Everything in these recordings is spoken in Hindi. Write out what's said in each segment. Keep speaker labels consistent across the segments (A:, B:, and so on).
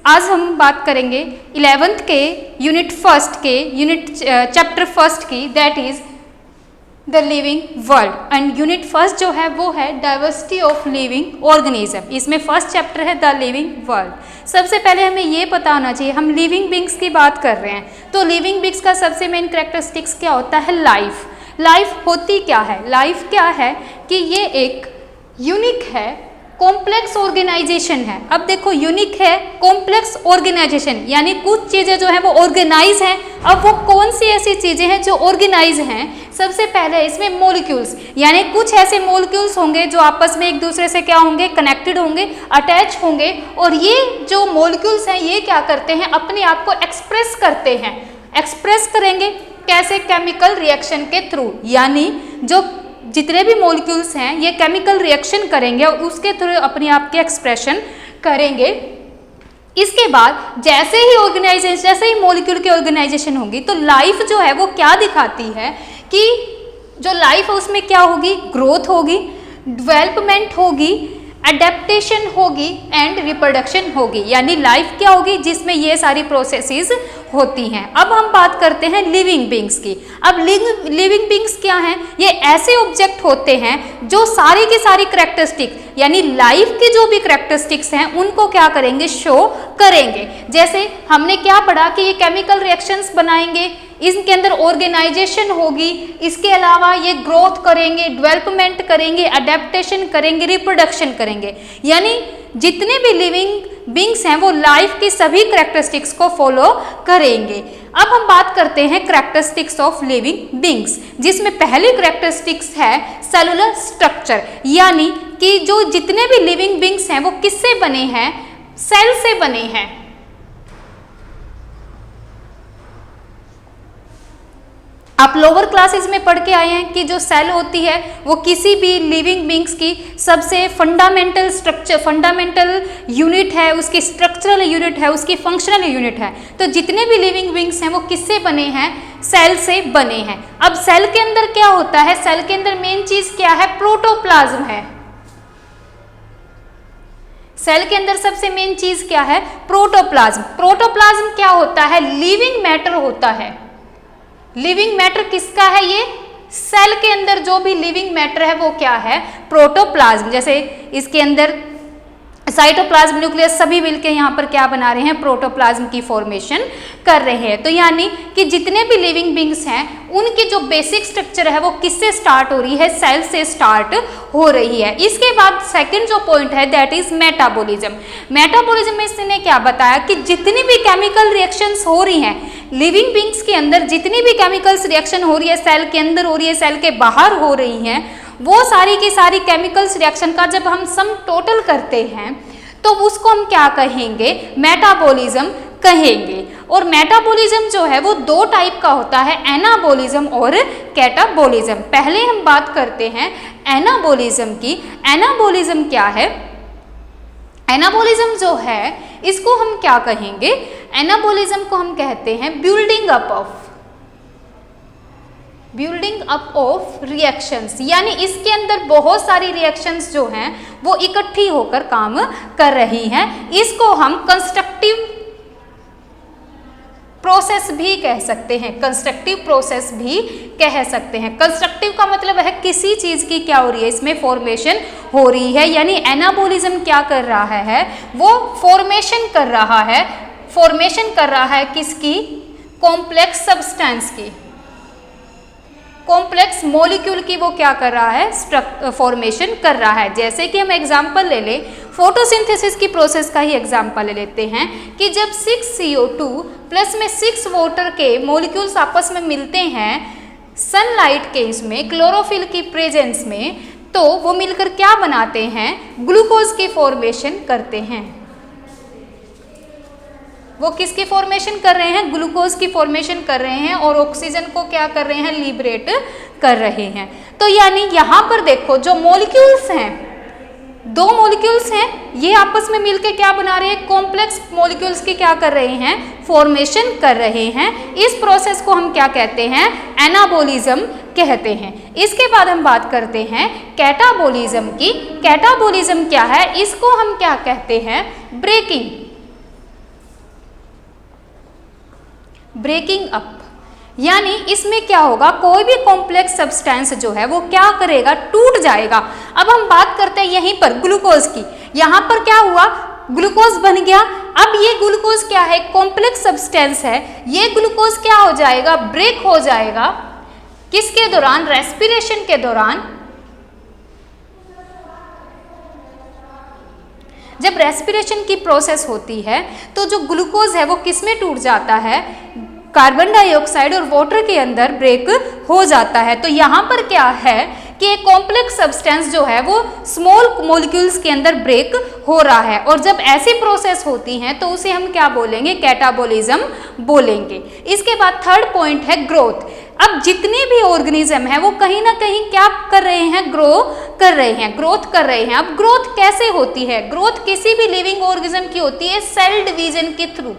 A: आज हम बात करेंगे 11th के यूनिट फर्स्ट के चैप्टर फर्स्ट की, that is the living world. And unit first जो है वो है डाइवर्सिटी ऑफ लिविंग ऑर्गेनिज्म। इसमें फर्स्ट चैप्टर है द लिविंग वर्ल्ड। सबसे पहले हमें ये पता होना चाहिए, हम लिविंग बींग्स की बात कर रहे हैं तो लिविंग बींग्स का सबसे मेन कैरेक्टरिस्टिक्स क्या होता है? लाइफ। लाइफ होती क्या है? लाइफ क्या है कि ये एक यूनिक है, कॉम्प्लेक्स ऑर्गेनाइजेशन है। अब देखो यूनिक है, कॉम्प्लेक्स ऑर्गेनाइजेशन, यानी कुछ चीज़ें जो हैं वो ऑर्गेनाइज हैं। अब वो कौन सी ऐसी चीज़ें हैं जो ऑर्गेनाइज हैं? सबसे पहले इसमें मॉलिक्यूल्स, यानी कुछ ऐसे मॉलिक्यूल्स होंगे जो आपस में एक दूसरे से क्या होंगे? कनेक्टेड होंगे, अटैच होंगे। और ये जो मॉलिक्यूल्स हैं ये क्या करते हैं? अपने आप को एक्सप्रेस करते हैं। एक्सप्रेस करेंगे कैसे? केमिकल रिएक्शन के थ्रू, यानी जो जितने भी मॉलिक्यूल्स हैं ये केमिकल रिएक्शन करेंगे और उसके थ्रू अपने आप के एक्सप्रेशन करेंगे। इसके बाद जैसे ही मॉलिक्यूल की ऑर्गेनाइजेशन होगी तो लाइफ जो है वो क्या दिखाती है कि जो लाइफ है उसमें क्या होगी? ग्रोथ होगी, डेवलपमेंट होगी, एडेप्टेशन होगी एंड रिप्रोडक्शन होगी। यानी लाइफ क्या होगी? जिसमें ये सारी प्रोसेसेस होती हैं। अब हम बात करते हैं लिविंग बींग्स की। अब लिविंग बींग्स क्या हैं? ये ऐसे ऑब्जेक्ट होते हैं जो सारी की सारी कैरेक्टरिस्टिक, यानी लाइफ की जो भी कैरेक्टरिस्टिक्स हैं उनको क्या करेंगे? शो करेंगे। जैसे हमने क्या पढ़ा कि ये केमिकल रिएक्शंस बनाएंगे, इनके अंदर ऑर्गेनाइजेशन होगी, इसके अलावा ये ग्रोथ करेंगे, डेवलपमेंट करेंगे, अडेप्टेशन करेंगे, रिप्रोडक्शन करेंगे। यानी जितने भी लिविंग बींग्स हैं वो लाइफ की सभी कैरेक्टरिस्टिक्स को फॉलो करेंगे। अब हम बात करते हैं कैरेक्टरिस्टिक्स ऑफ लिविंग बींग्स, जिसमें पहली कैरेक्टरिस्टिक्स है सेलुलर स्ट्रक्चर, यानी कि जो जितने भी लिविंग बींग्स हैं वो किससे बने हैं? सेल से बने हैं। आप लोअर क्लासेस में पढ़ के आए हैं कि जो सेल होती है वो किसी भी लिविंग बींग्स की सबसे फंडामेंटल स्ट्रक्चर, फंडामेंटल यूनिट है, उसकी स्ट्रक्चरल यूनिट है, उसकी फंक्शनल यूनिट है। तो जितने भी लिविंग बींग्स हैं वो किससे बने हैं? सेल से बने हैं। अब सेल के अंदर क्या होता है? सेल के अंदर मेन चीज क्या है? प्रोटोप्लाज्म है। सेल के अंदर सबसे मेन चीज क्या है? प्रोटोप्लाज्म। प्रोटोप्लाज्म क्या होता है? लिविंग मैटर होता है। लिविंग मैटर किसका है? ये सेल के अंदर जो भी लिविंग मैटर है वो क्या है? प्रोटोप्लाज्म। जैसे इसके अंदर साइटोप्लाज्म, न्यूक्लियस सभी मिलके यहाँ पर क्या बना रहे हैं? प्रोटोप्लाज्म की फॉर्मेशन कर रहे हैं। तो यानी कि जितने भी लिविंग बींग्स हैं उनकी जो बेसिक स्ट्रक्चर है वो किससे स्टार्ट हो रही है? सेल से स्टार्ट हो रही है। इसके बाद सेकंड जो पॉइंट है दैट इज मेटाबॉलिज्म। मेटाबॉलिज्म में इसने क्या बताया कि जितनी भी केमिकल रिएक्शंस हो रही हैं लिविंग बींग्स के अंदर, जितनी भी केमिकल्स रिएक्शन हो रही है सेल के अंदर हो रही है, सेल के बाहर हो रही हैं, वो सारी की सारी केमिकल्स रिएक्शन का जब हम सम टोटल करते हैं तो उसको हम क्या कहेंगे? मेटाबॉलिज्म कहेंगे। और मेटाबॉलिज्म जो है वो दो टाइप का होता है, एनाबॉलिज्म और कैटाबॉलिज्म। पहले हम बात करते हैं एनाबॉलिज्म की। एनाबॉलिज्म क्या है? एनाबॉलिज्म जो है इसको हम क्या कहेंगे? एनाबॉलिज्म को हम कहते हैं बिल्डिंग अप ऑफ रिएक्शंस, यानी इसके अंदर बहुत सारी रिएक्शंस जो हैं वो इकट्ठी होकर काम कर रही हैं। इसको हम कंस्ट्रक्टिव प्रोसेस भी कह सकते हैं। कंस्ट्रक्टिव प्रोसेस भी कह सकते हैं। कंस्ट्रक्टिव का मतलब है किसी चीज की क्या हो रही है? इसमें फॉर्मेशन हो रही है। यानी एनाबॉलिज्म क्या कर रहा है? वो फॉर्मेशन कर रहा है। फॉर्मेशन कर रहा है किसकी? कॉम्प्लेक्स सब्सटेंस की, कॉम्प्लेक्स मॉलिक्यूल की वो क्या कर रहा है? फॉर्मेशन कर रहा है। जैसे कि हम एग्जांपल ले लें, फोटोसिंथेसिस की प्रोसेस का ही एग्जांपल ले लेते हैं कि जब 6 CO2 प्लस में 6 वाटर के मॉलिक्यूल्स आपस में मिलते हैं सनलाइट के इसमें क्लोरोफिल की प्रेजेंस में, तो वो मिलकर क्या बनाते हैं? ग्लूकोज की फॉर्मेशन करते हैं। वो किसकी फॉर्मेशन कर रहे हैं? ग्लूकोज की फॉर्मेशन कर रहे हैं और ऑक्सीजन को क्या कर रहे हैं? लिबरेट कर रहे हैं। तो यानी यहाँ पर देखो जो मॉलिक्यूल्स हैं, दो मॉलिक्यूल्स हैं, ये आपस में मिलके क्या बना रहे हैं? कॉम्प्लेक्स मॉलिक्यूल्स की क्या कर रहे हैं? फॉर्मेशन कर रहे हैं। इस प्रोसेस को हम क्या कहते हैं? एनाबॉलिज्म कहते हैं। इसके बाद हम बात करते हैं कैटाबॉलिज्म की। कैटाबॉलिज्म क्या है? इसको हम क्या कहते हैं? ब्रेकिंग। ब्रेकिंग अप, यानी इसमें क्या होगा, कोई भी कॉम्प्लेक्स सब्सटेंस जो है वो क्या करेगा, टूट जाएगा। अब हम बात करते हैं यहीं पर ग्लूकोज की। यहाँ पर क्या हुआ, ग्लूकोज बन गया। अब ये ग्लूकोज क्या है, कॉम्प्लेक्स सब्सटेंस है। ये ग्लूकोज क्या हो जाएगा, ब्रेक हो जाएगा। किसके दौरान, रेस्पिरेशन के दौरान। जब रेस्पिरेशन की प्रोसेस होती है तो जो ग्लूकोज है वो किस में टूट जाता है, कार्बन डाइऑक्साइड और वाटर के अंदर ब्रेक हो जाता है। तो यहाँ पर क्या है कि एक कॉम्प्लेक्स सब्सटेंस जो है वो स्मॉल मॉलिक्यूल्स के अंदर ब्रेक हो रहा है, और जब ऐसी प्रोसेस होती हैं तो उसे हम क्या बोलेंगे, कैटाबॉलिज्म बोलेंगे। इसके बाद थर्ड पॉइंट है ग्रोथ। अब जितने भी ऑर्गेनिज्म है वो कहीं ना कहीं क्या कर रहे हैं, ग्रो कर रहे हैं, ग्रोथ कर रहे हैं। अब ग्रोथ कैसे होती है, ग्रोथ किसी भी लिविंग ऑर्गेनिज्म की होती है सेल डिवीजन के थ्रू।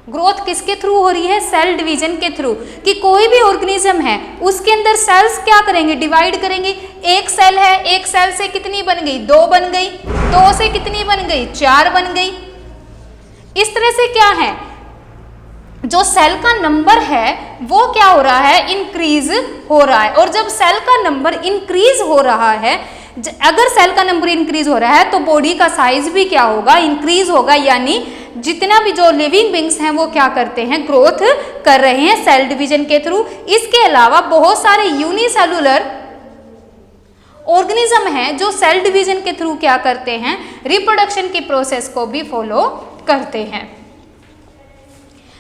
A: ग्रोथ किसके थ्रू हो रही है, सेल डिवीजन के थ्रू। कि कोई भी ऑर्गेनिज्म है उसके अंदर सेल्स क्या करेंगे, डिवाइड करेंगे। एक सेल है, एक सेल से कितनी बन गई, 2 बन गई, 2 से कितनी बन गई, 4 बन गई। इस तरह से क्या है, जो सेल का नंबर है वो क्या हो रहा है, इंक्रीज हो रहा है। और जब सेल का नंबर इंक्रीज हो रहा है, अगर सेल का नंबर इंक्रीज हो रहा है तो बॉडी का साइज भी क्या होगा, इंक्रीज होगा। यानी जितना भी जो लिविंग बींग्स हैं वो क्या करते हैं, ग्रोथ कर रहे हैं सेल डिवीजन के थ्रू। इसके अलावा बहुत सारे यूनिसेलुलर ऑर्गेनिज्म हैं जो सेल डिवीजन के थ्रू क्या करते हैं, रिप्रोडक्शन की प्रोसेस को भी फॉलो करते हैं।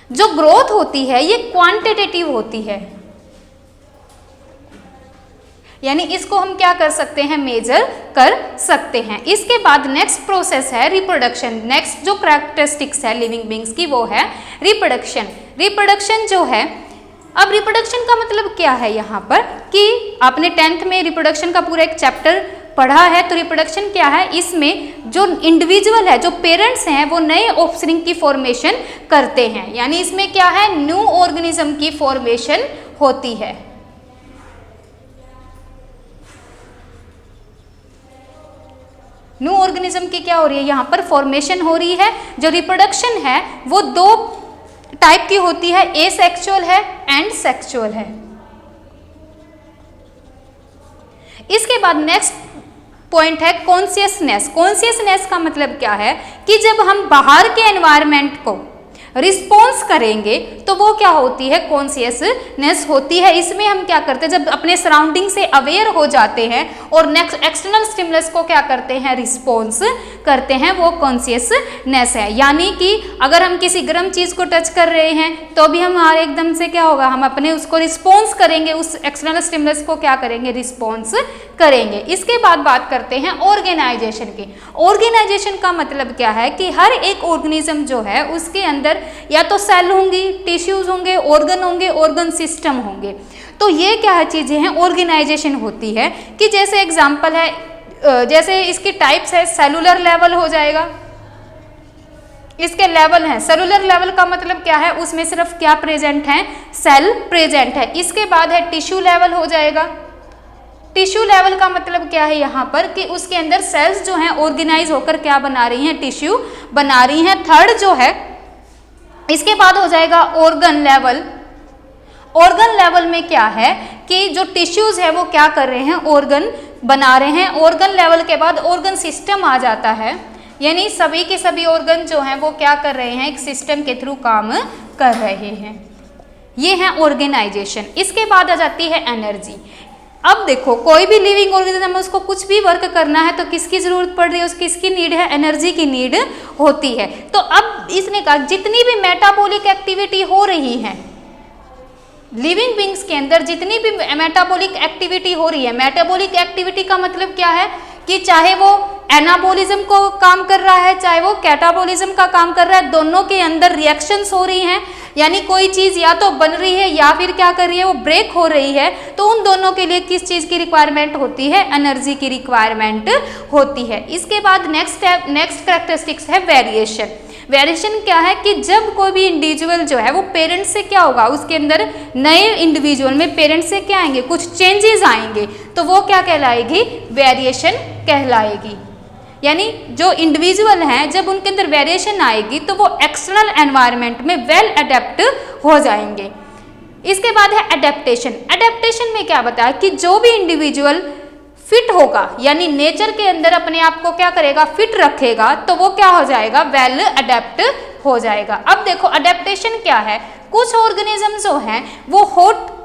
A: जो ग्रोथ होती है ये क्वांटिटेटिव होती है, यानी इसको हम क्या कर सकते हैं, मेजर कर सकते हैं। इसके बाद नेक्स्ट प्रोसेस है रिप्रोडक्शन। नेक्स्ट जो कैरेक्टरिस्टिक्स है लिविंग बींग्स की वो है रिप्रोडक्शन। रिप्रोडक्शन जो है, अब रिप्रोडक्शन का मतलब क्या है, यहाँ पर कि आपने 10th में रिप्रोडक्शन का पूरा एक चैप्टर पढ़ा है। तो रिप्रोडक्शन क्या है, इसमें जो इंडिविजुअल है, जो पेरेंट्स हैं वो नए ऑफस्प्रिंग की फॉर्मेशन करते हैं। यानी इसमें क्या है, न्यू ऑर्गेनिज्म की फॉर्मेशन होती है। न्यू ऑर्गेनिज्म की क्या हो रही है, यहाँ पर फॉर्मेशन हो रही है। जो रिप्रोडक्शन है वो 2 टाइप की होती है, एसेक्सुअल है एंड सेक्सुअल है। इसके बाद नेक्स्ट पॉइंट है कॉन्शियसनेस। कॉन्शियसनेस का मतलब क्या है कि जब हम बाहर के एनवायरनमेंट को रिस्पॉन्स करेंगे तो वो क्या होती है, कॉन्शियसनेस होती है। इसमें हम क्या करते हैं, जब अपने सराउंडिंग से अवेयर हो जाते हैं और नेक्स्ट एक्सटर्नल स्टिमुलस को क्या करते हैं, रिस्पॉन्स करते हैं, वो कॉन्शियसनेस है। यानी कि अगर हम किसी गर्म चीज़ को टच कर रहे हैं तो भी हमारे एकदम से क्या होगा, हम अपने उसको रिस्पॉन्स करेंगे, उस एक्सटर्नल स्टिमुलस को क्या करेंगे, रिस्पॉन्स करेंगे। इसके बाद बात करते हैं ऑर्गेनाइजेशन की। ऑर्गेनाइजेशन का मतलब क्या है कि हर एक ऑर्गेनिज्म जो है उसके अंदर या तो सेल होंगी, टिश्यूज होंगे, ऑर्गन सिस्टम होंगे। तो ये क्या है चीजें हैं, ऑर्गेनाइजेशन होती है। कि जैसे एग्जांपल है, जैसे इसकी टाइप्स है, सेलुलर लेवल हो जाएगा, इसके लेवल हैं। सेलुलर लेवल का मतलब क्या है, उसमें सिर्फ क्या प्रेजेंट है, सेल प्रेजेंट है। इसके बाद है टिश्यू लेवल हो जाएगा। टिश्यू लेवल का मतलब क्या है यहाँ पर कि उसके अंदर सेल्स जो हैं ऑर्गेनाइज होकर क्या बना रही हैं, टिश्यू बना रही हैं। थर्ड जो है, इसके बाद हो जाएगा ऑर्गन लेवल। ऑर्गन लेवल में क्या है कि जो टिश्यूज है वो क्या कर रहे हैं, ऑर्गन बना रहे हैं। ऑर्गन लेवल के बाद ऑर्गन सिस्टम आ जाता है, यानी सभी के सभी ऑर्गन जो हैं वो क्या कर रहे हैं, एक सिस्टम के थ्रू काम कर रहे हैं। ये है ऑर्गेनाइजेशन। इसके बाद आ जाती है एनर्जी। अब देखो, कोई भी लिविंग ऑर्गेनिज्म है उसको कुछ भी वर्क करना है तो किसकी जरूरत पड़ रही है, उसकी किसकी नीड है, एनर्जी की नीड होती है। तो अब इसने कहा जितनी भी मेटाबॉलिक एक्टिविटी हो रही है लिविंग बींग्स के अंदर, जितनी भी मेटाबॉलिक एक्टिविटी हो रही है, मेटाबॉलिक एक्टिविटी का मतलब क्या है कि चाहे वो एनाबॉलिज्म को काम कर रहा है, चाहे वो कैटाबॉलिज्म का काम कर रहा है, दोनों के अंदर रिएक्शंस हो रही हैं। यानी कोई चीज़ या तो बन रही है या फिर क्या कर रही है, वो ब्रेक हो रही है। तो उन दोनों के लिए किस चीज़ की रिक्वायरमेंट होती है, एनर्जी की रिक्वायरमेंट होती है। इसके बाद नेक्स्ट कैरेक्टरिस्टिक्स है वेरिएशन। वेरिएशन क्या है कि जब कोई भी इंडिविजुअल जो है वो पेरेंट्स से क्या होगा, उसके अंदर नए इंडिविजुअल में पेरेंट्स से क्या आएंगे, कुछ चेंजेस आएंगे, तो वो क्या कहलाएगी, वेरिएशन कहलाएगी। यानी जो इंडिविजुअल हैं जब उनके अंदर वेरिएशन आएगी तो वो एक्सटर्नल एनवायरनमेंट में वेल अडेप्ट हो जाएंगे। इसके बाद है एडेप्टेशन। एडेप्टेशन में क्या बताया कि जो भी इंडिविजुअल फिट होगा यानी नेचर के अंदर अपने आप को क्या करेगा, फिट रखेगा, तो वो क्या हो जाएगा, वेल अडेप्ट हो जाएगा। अब देखो अडेप्टेशन क्या है, कुछ ऑर्गेनिज्म जो हैं वो हॉट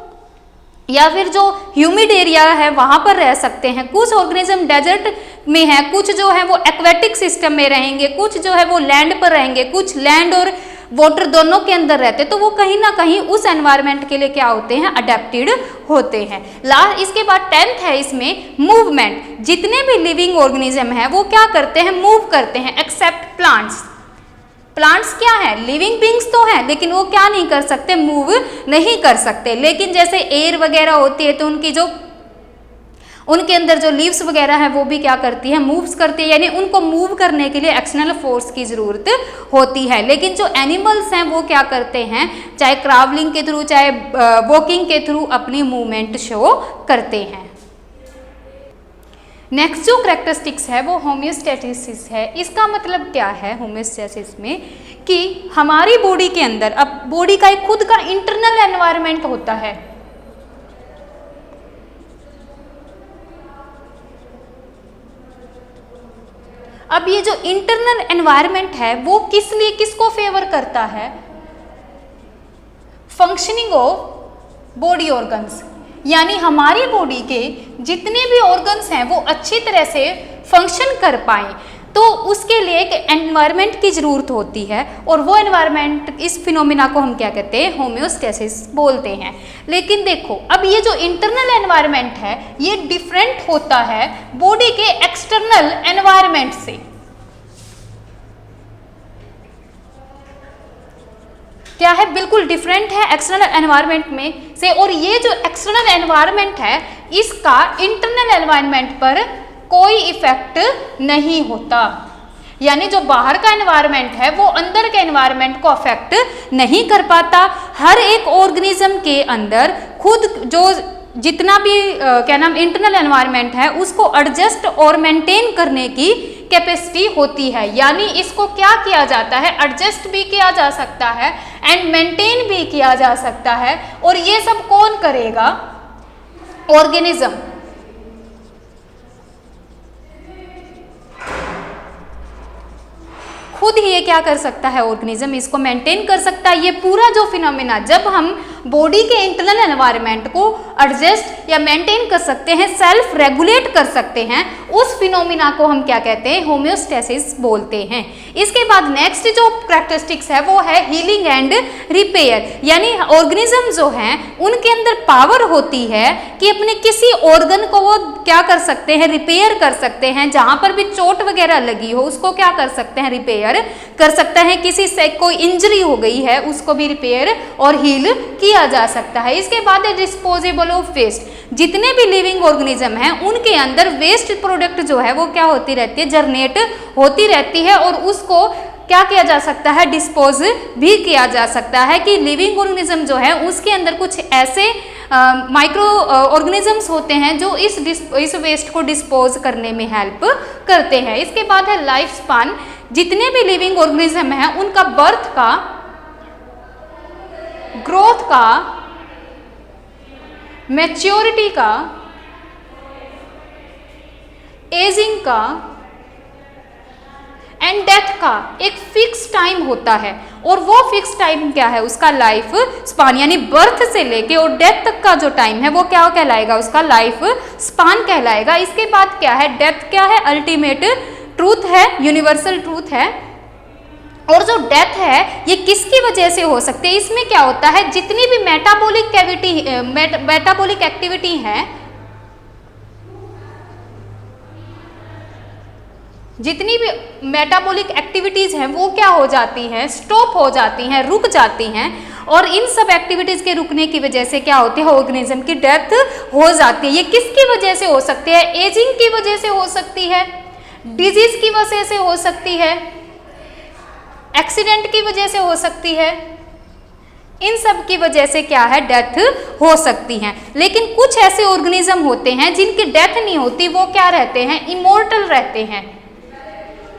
A: या फिर जो ह्यूमिड एरिया है वहां पर रह सकते हैं, कुछ ऑर्गेनिज्म डेजर्ट में है, कुछ जो है वो एक्वेटिक सिस्टम में रहेंगे, कुछ जो है वो लैंड पर रहेंगे, कुछ लैंड और वाटर दोनों के अंदर रहते, तो वो कहीं ना कहीं उस एनवायरनमेंट के लिए क्या होते हैं, अडेप्टेड होते हैं। इसके बाद 10th है इसमें मूवमेंट। जितने भी लिविंग ऑर्गेनिज्म है वो क्या करते हैं, मूव करते हैं, एक्सेप्ट प्लांट्स। प्लांट्स क्या है, लिविंग बींग्स तो हैं लेकिन वो क्या नहीं कर सकते, मूव नहीं कर सकते। लेकिन जैसे एयर वगैरह होती है तो उनके अंदर जो लीव्स वगैरह है वो भी क्या करती है, मूव्स करती है, यानी उनको मूव करने के लिए एक्सटर्नल फोर्स की ज़रूरत होती है। लेकिन जो एनिमल्स हैं वो क्या करते हैं, चाहे क्रावलिंग के थ्रू चाहे वॉकिंग के थ्रू अपनी मूवमेंट शो करते हैं। नेक्स्ट जो करैक्टरिस्टिक्स है वो होमियोस्टैसिस है। इसका मतलब क्या है होमियोस्टैसिस में, कि हमारी बॉडी के अंदर, अब बॉडी का एक खुद का इंटरनल एनवायरनमेंट होता है। अब ये जो इंटरनल एनवायरनमेंट है वो किसको फेवर करता है, फंक्शनिंग ऑफ बॉडी ऑर्गन्स, यानी हमारी बॉडी के जितने भी ऑर्गन्स हैं वो अच्छी तरह से फंक्शन कर पाएं, तो उसके लिए एक एनवायरनमेंट की ज़रूरत होती है। और वो एनवायरनमेंट, इस फिनोमिना को हम क्या कहते हैं, होमियोस्टैसिस बोलते हैं। लेकिन देखो अब ये जो इंटरनल एनवायरनमेंट है ये डिफरेंट होता है बॉडी के एक्सटर्नल एनवायरनमेंट से। क्या है, बिल्कुल डिफरेंट है एक्सटर्नल एनवायरनमेंट में से। और ये जो एक्सटर्नल एनवायरनमेंट है इसका इंटरनल एनवायरनमेंट पर कोई इफेक्ट नहीं होता, यानी जो बाहर का एनवायरनमेंट है वो अंदर के एनवायरनमेंट को अफेक्ट नहीं कर पाता। हर एक ऑर्गेनिज्म के अंदर खुद जो जितना भी इंटरनल एनवायरनमेंट है उसको एडजस्ट और मेंटेन करने की कैपेसिटी होती है। यानी इसको क्या किया जाता है, एडजस्ट भी किया जा सकता है एंड मेंटेन भी किया जा सकता है। और ये सब कौन करेगा, ऑर्गेनिज्म। खुद ही ये क्या कर सकता है, ऑर्गेनिज्म इसको मेंटेन कर सकता है। ये पूरा जो फिनोमिना, जब हम बॉडी के इंटरनल एनवायरनमेंट को एडजस्ट या मेंटेन कर सकते हैं, सेल्फ रेगुलेट कर सकते हैं, उस फिनोमिना को हम क्या कहते हैं, होमियोस्टैसिस बोलते हैं। इसके बाद नेक्स्ट जो करैक्टरिस्टिक्स है वो है हीलिंग एंड रिपेयर, यानी ऑर्गेनिज्म जो हैं उनके अंदर पावर होती है कि अपने किसी ऑर्गन को वो क्या कर सकते हैं, रिपेयर कर सकते हैं। जहां पर भी चोट वगैरह लगी हो उसको क्या कर सकते हैं, रिपेयर कर सकता है। किसी से कोई इंजरी हो गई है उसको भी रिपेयर और हील किया जा सकता है। इसके बाद है डिस्पोजेबल ऑफ वेस्ट। जितने भी लिविंग ऑर्गेनिज्म हैं उनके अंदर वेस्ट प्रोडक्ट जो है वो क्या होती रहती है, जनरेट होती रहती है, और उसको क्या किया जा सकता है, डिस्पोज भी किया जा सकता है। कि लिविंग ऑर्गेनिज्म जो है उसके अंदर कुछ ऐसे माइक्रो ऑर्गेनिजम्स होते हैं जो इस वेस्ट को डिस्पोज करने में हेल्प करते हैं। इसके बाद है लाइफ स्पान। जितने भी लिविंग ऑर्गेनिज्म हैं उनका बर्थ का, ग्रोथ का, मैच्योरिटी का, एजिंग का एंड डेथ का एक फिक्स टाइम होता है। और वो फिक्स टाइम क्या है, उसका लाइफ स्पान, यानी बर्थ से लेके और डेथ तक का जो टाइम है वो क्या कहलाएगा, उसका लाइफ स्पान कहलाएगा। इसके बाद क्या है, डेथ क्या है, अल्टीमेट ट्रूथ है, यूनिवर्सल ट्रूथ है। और जो डेथ है ये किसकी वजह से हो सकती है, इसमें क्या होता है, जितनी भी मेटाबॉलिक एक्टिविटी है, जितनी भी मेटाबॉलिक एक्टिविटीज हैं वो क्या हो जाती हैं, स्टॉप हो जाती हैं, रुक जाती हैं। और इन सब एक्टिविटीज के रुकने की वजह से क्या होती है, ऑर्गेनिज्म की डेथ हो जाती है। ये किसकी वजह से हो सकती है, एजिंग की वजह से हो सकती है, डिजीज की वजह से हो सकती है, एक्सीडेंट की वजह से हो सकती है। इन सब की वजह से क्या है, डेथ हो सकती है। लेकिन कुछ ऐसे ऑर्गेनिज्म होते हैं जिनकी डेथ नहीं होती, वो क्या रहते हैं, इमोर्टल रहते हैं।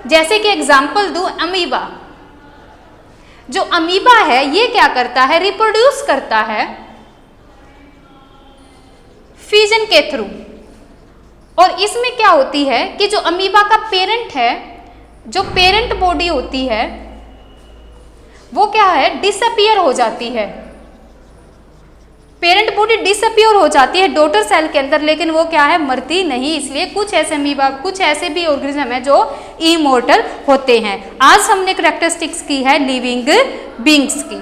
A: जैसे कि एग्जाम्पल दूं, अमीबा। जो अमीबा है ये क्या करता है, रिप्रोड्यूस करता है फिजन के थ्रू। और इसमें क्या होती है कि जो अमीबा का पेरेंट है, जो पेरेंट बॉडी होती है वो क्या है, डिसअपियर हो जाती है। पेरेंट बॉडी डिसअपियर हो जाती है डॉटर सेल के अंदर, लेकिन वो क्या है, मरती नहीं। इसलिए कुछ ऐसे अमीबा, कुछ ऐसे भी ऑर्गेनिज्म है जो इमॉर्टल होते हैं। आज हमने करैक्टरिस्टिक्स की है लिविंग बींग्स की।